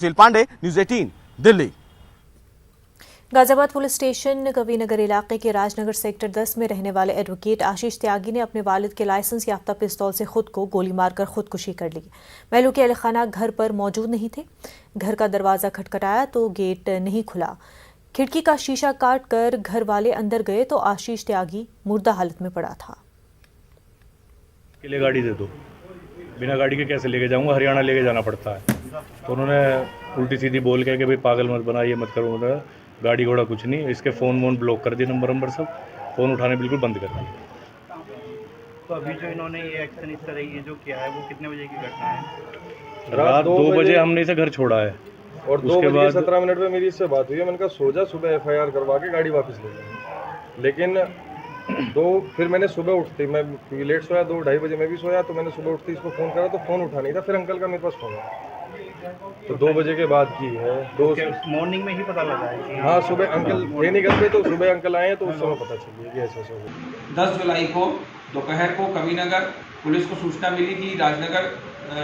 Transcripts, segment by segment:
सुशील Pandey, News 18 Delhi. Ghaziabad police station Kavinagar इलाके के Rajnagar sector 10 में रहने वाले एडवोकेट आशीष त्यागी ने अपने वालिद के लाइसेंस याफ्ता पिस्तौल से खुद को गोली मारकर खुदकुशी कर ली। महलू के अलीखाना घर पर मौजूद नहीं थे। घर का दरवाजा खटखटाया तो गेट नहीं खुला। खिड़की का शीशा काट कर घर वाले अंदर गए तो आशीष त्यागी मुर्दा हालत में पड़ा था। के लिए गाड़ी दे दो, बिना गाड़ी के कैसे लेके जाऊंगा, हरियाणा लेके जाना पड़ता है। तो उन्होंने उल्टी सीधी बोल के कि भाई पागल मत बना, ये मत करो, मतलब गाड़ी घोड़ा कुछ नहीं। इसके फ़ोन वोन ब्लॉक कर दिए, नंबर सब फ़ोन उठाने बिल्कुल बंद कर दिए। तो अभी जो इन्होंने ये एक्शन इस तरह ये जो किया है वो कितने बजे की घटना है? रात 2 बजे हमने इसे घर छोड़ा है और 2:17 पे मेरी इससे बात हुई है। मैंने कहा सो जा, सुबह FIR करवा के गाड़ी वापस ले जाएंगे। लेकिन फिर मैंने सुबह उठती, मैं लेट सोया, 2-2:30 बजे मैं भी सोया, तो मैंने सुबह उठती इसको फ़ोन करा तो फ़ोन उठा नहीं था। फिर अंकल का मेरे पास फ़ोन आया तो 2 बजे के बाद की है। मॉर्निंग में ही पता लगा है? हाँ, सुबह अंकल थे नहीं घर पे, तो सुबह अंकल आए तो उस समय पता चली कि ऐसा हो गया। 10 जुलाई को दोपहर को कवीनगर पुलिस को सूचना मिली कि राजनगर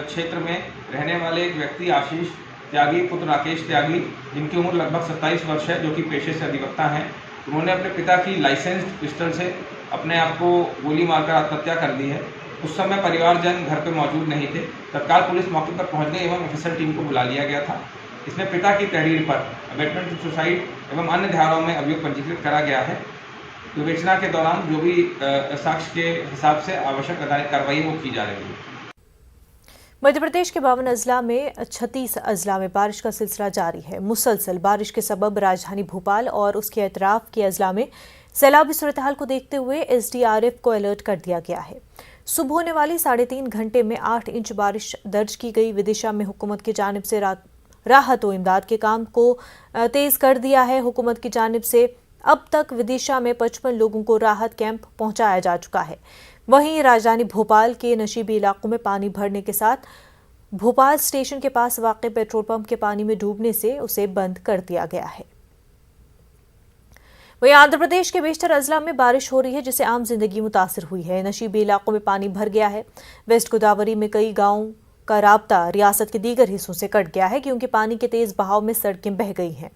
क्षेत्र में रहने वाले एक व्यक्ति आशीष त्यागी पुत्र राकेश त्यागी, जिनकी उम्र लगभग 27 वर्ष है, जो कि पेशे से अधिवक्ता हैं, उन्होंने अपने पिता की लाइसेंस्ड पिस्टल से अपने आप को गोली मारकर आत्महत्या कर दी है। उस समय परिवारजन घर पर मौजूद नहीं थे। तत्काल पुलिस मौके पर पहुंच गई एवं ऑफिसर टीम को बुला लिया गया था। इसमें पिता की तहरीर पर अबेटमेंट टू सुसाइड एवं अन्य धाराओं में अभियोग पंजीकृत करा गया है। विवेचना के दौरान जो भी साक्ष्य के हिसाब से आवश्यक कार्रवाई वो की जा रही है। मध्य प्रदेश के 52 अजला में 36 अजला में बारिश का सिलसिला जारी है। मुसलसल बारिश के सबब राजधानी भोपाल और उसके अतराफ के अजला में सैलाबी सूरत हाल को देखते हुए SDRF को अलर्ट कर दिया गया है। सुबह होने वाली 3.5 घंटे में 8 इंच बारिश दर्ज की गई। विदिशा में हुकूमत की जानिब से राहत व इमदाद के काम को तेज कर दिया है। हुकूमत की जानिब से अब तक विदिशा में 55 लोगों को राहत कैंप पहुंचाया जा चुका है। वहीं राजधानी भोपाल के नशीबी इलाकों में पानी भरने के साथ भोपाल स्टेशन के पास वाक़ पेट्रोल पंप के पानी में डूबने से उसे बंद कर दिया गया है। वहीं आंध्र प्रदेश के बेशतर अजला में बारिश हो रही है, जिससे आम जिंदगी मुतासिर हुई है। नशीबी इलाकों में पानी भर गया है। वेस्ट गोदावरी में कई गांवों का राब्ता रियासत के दीगर हिस्सों से कट गया है, क्योंकि पानी के तेज बहाव में सड़कें बह गई हैं।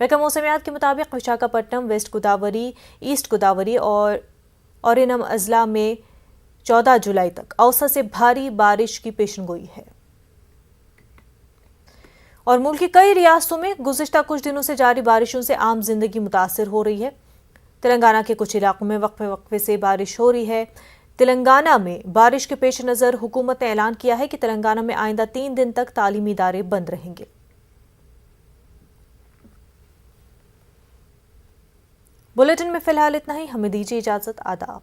महकमा मौसमियात के मुताबिक विशाखापट्टनम, वेस्ट गोदावरी, ईस्ट गोदावरी और ओरेनम अजला में 14 जुलाई तक औसत से भारी बारिश की पेशनगोई है। और मुल्क की कई रियासतों में गुज़िश्ता कुछ दिनों से जारी बारिशों से आम जिंदगी मुतासिर हो रही है। तेलंगाना के कुछ इलाकों में वक्फे से बारिश हो रही है। तेलंगाना में बारिश के पेश नज़र हुकूमत ने ऐलान किया है कि तेलंगाना में आइंदा 3 दिन तक तालीमी इदारे बंद रहेंगे। बुलेटिन में फिलहाल इतना ही। हमें दीजिए इजाजत। आदाब।